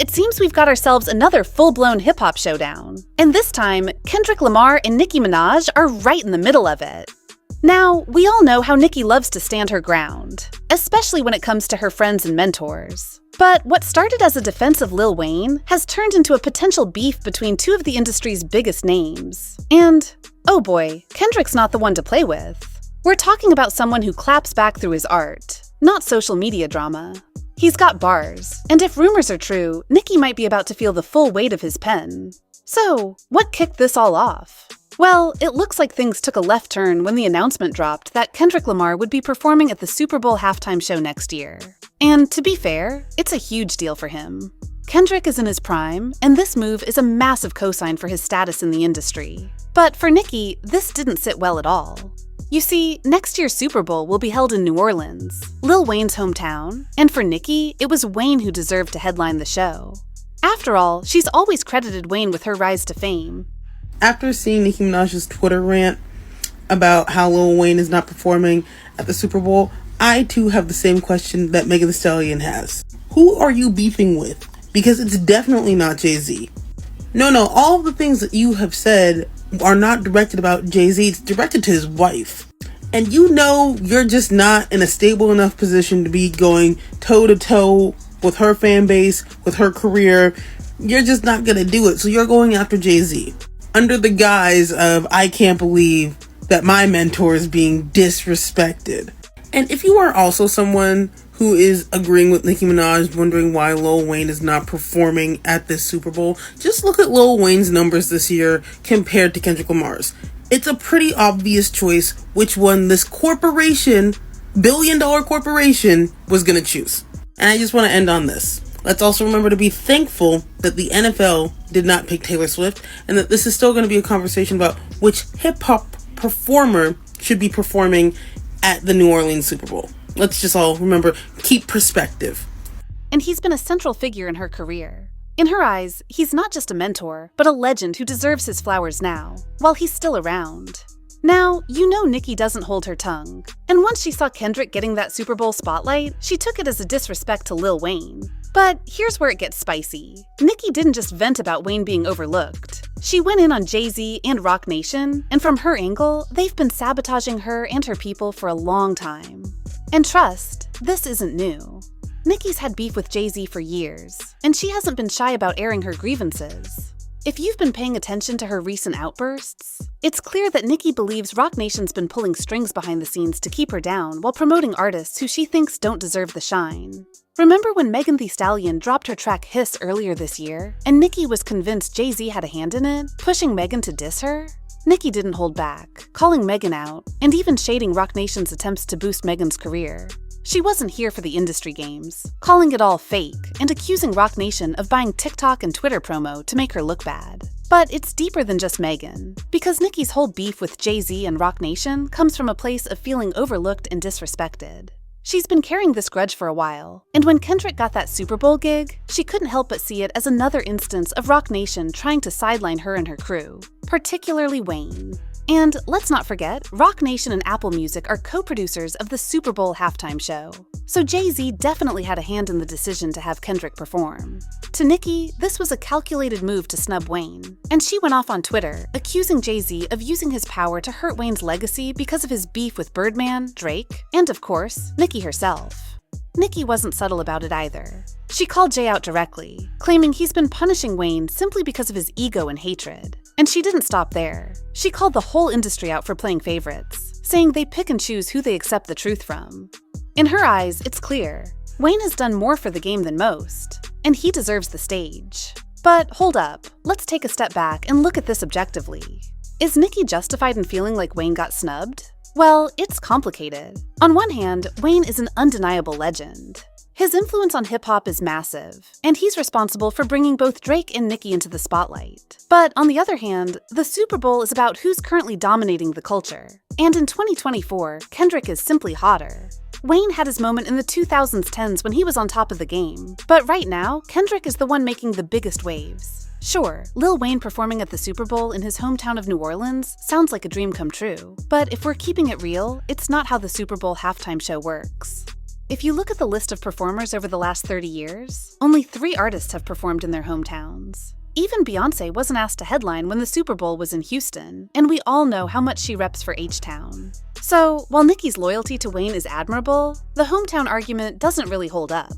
it seems we've got ourselves another full-blown hip-hop showdown. And this time, Kendrick Lamar and Nicki Minaj are right in the middle of it. Now, we all know how Nicki loves to stand her ground, especially when it comes to her friends and mentors. But what started as a defense of Lil Wayne has turned into a potential beef between two of the industry's biggest names. And, oh boy, Kendrick's not the one to play with. We're talking about someone who claps back through his art, not social media drama. He's got bars, and if rumors are true, Nicki might be about to feel the full weight of his pen. So, what kicked this all off? Well, it looks like things took a left turn when the announcement dropped that Kendrick Lamar would be performing at the Super Bowl halftime show next year. And to be fair, it's a huge deal for him. Kendrick is in his prime, and this move is a massive cosign for his status in the industry. But for Nicki, this didn't sit well at all. You see, next year's Super Bowl will be held in New Orleans, Lil Wayne's hometown, and for Nicki, it was Wayne who deserved to headline the show. After all, she's always credited Wayne with her rise to fame. After seeing Nicki Minaj's Twitter rant about how Lil Wayne is not performing at the Super Bowl, I too have the same question that Megan Thee Stallion has. Who are you beefing with? Because it's definitely not Jay-Z. No, all of the things that you have said are not directed about Jay-Z, it's directed to his wife. And you know you're just not in a stable enough position to be going toe-to-toe with her fan base, with her career. You're just not gonna do it, so you're going after Jay-Z. Under the guise of, I can't believe that my mentor is being disrespected. And if you are also someone who is agreeing with Nicki Minaj, wondering why Lil Wayne is not performing at this Super Bowl, just look at Lil Wayne's numbers this year compared to Kendrick Lamar's. It's a pretty obvious choice which one this corporation, billion-dollar corporation, was gonna choose. And I just want to end on this. Let's also remember to be thankful that the NFL did not pick Taylor Swift, and that this is still going to be a conversation about which hip-hop performer should be performing at the New Orleans Super Bowl. Let's just all remember, keep perspective. And he's been a central figure in her career. In her eyes, he's not just a mentor, but a legend who deserves his flowers now, while he's still around. Now, you know Nicki doesn't hold her tongue, and once she saw Kendrick getting that Super Bowl spotlight, she took it as a disrespect to Lil Wayne. But here's where it gets spicy. Nicki didn't just vent about Wayne being overlooked. She went in on Jay-Z and Roc Nation, and from her angle, they've been sabotaging her and her people for a long time. And trust, this isn't new. Nicki's had beef with Jay-Z for years, and she hasn't been shy about airing her grievances. If you've been paying attention to her recent outbursts, it's clear that Nicki believes Roc Nation's been pulling strings behind the scenes to keep her down while promoting artists who she thinks don't deserve the shine. Remember when Megan Thee Stallion dropped her track Hiss earlier this year, and Nicki was convinced Jay-Z had a hand in it, pushing Megan to diss her? Nicki didn't hold back, calling Megan out, and even shading Roc Nation's attempts to boost Megan's career. She wasn't here for the industry games, calling it all fake, and accusing Roc Nation of buying TikTok and Twitter promo to make her look bad. But it's deeper than just Megan, because Nicki's whole beef with Jay-Z and Roc Nation comes from a place of feeling overlooked and disrespected. She's been carrying this grudge for a while, and when Kendrick got that Super Bowl gig, she couldn't help but see it as another instance of Roc Nation trying to sideline her and her crew, particularly Wayne. And let's not forget, Roc Nation and Apple Music are co-producers of the Super Bowl halftime show, so Jay-Z definitely had a hand in the decision to have Kendrick perform. To Nicki, this was a calculated move to snub Wayne, and she went off on Twitter, accusing Jay-Z of using his power to hurt Wayne's legacy because of his beef with Birdman, Drake, and of course, Nicki herself. Nicki wasn't subtle about it either. She called Jay out directly, claiming he's been punishing Wayne simply because of his ego and hatred. And she didn't stop there. She called the whole industry out for playing favorites, saying they pick and choose who they accept the truth from. In her eyes, it's clear. Wayne has done more for the game than most, and he deserves the stage. But hold up, let's take a step back and look at this objectively. Is Nicki justified in feeling like Wayne got snubbed? Well, it's complicated. On one hand, Wayne is an undeniable legend. His influence on hip-hop is massive, and he's responsible for bringing both Drake and Nicki into the spotlight. But on the other hand, the Super Bowl is about who's currently dominating the culture. And in 2024, Kendrick is simply hotter. Wayne had his moment in the 2010s when he was on top of the game, but right now, Kendrick is the one making the biggest waves. Sure, Lil Wayne performing at the Super Bowl in his hometown of New Orleans sounds like a dream come true, but if we're keeping it real, it's not how the Super Bowl halftime show works. If you look at the list of performers over the last 30 years, only 3 artists have performed in their hometowns. Even Beyoncé wasn't asked to headline when the Super Bowl was in Houston, and we all know how much she reps for H-Town. So, while Nicki's loyalty to Wayne is admirable, the hometown argument doesn't really hold up.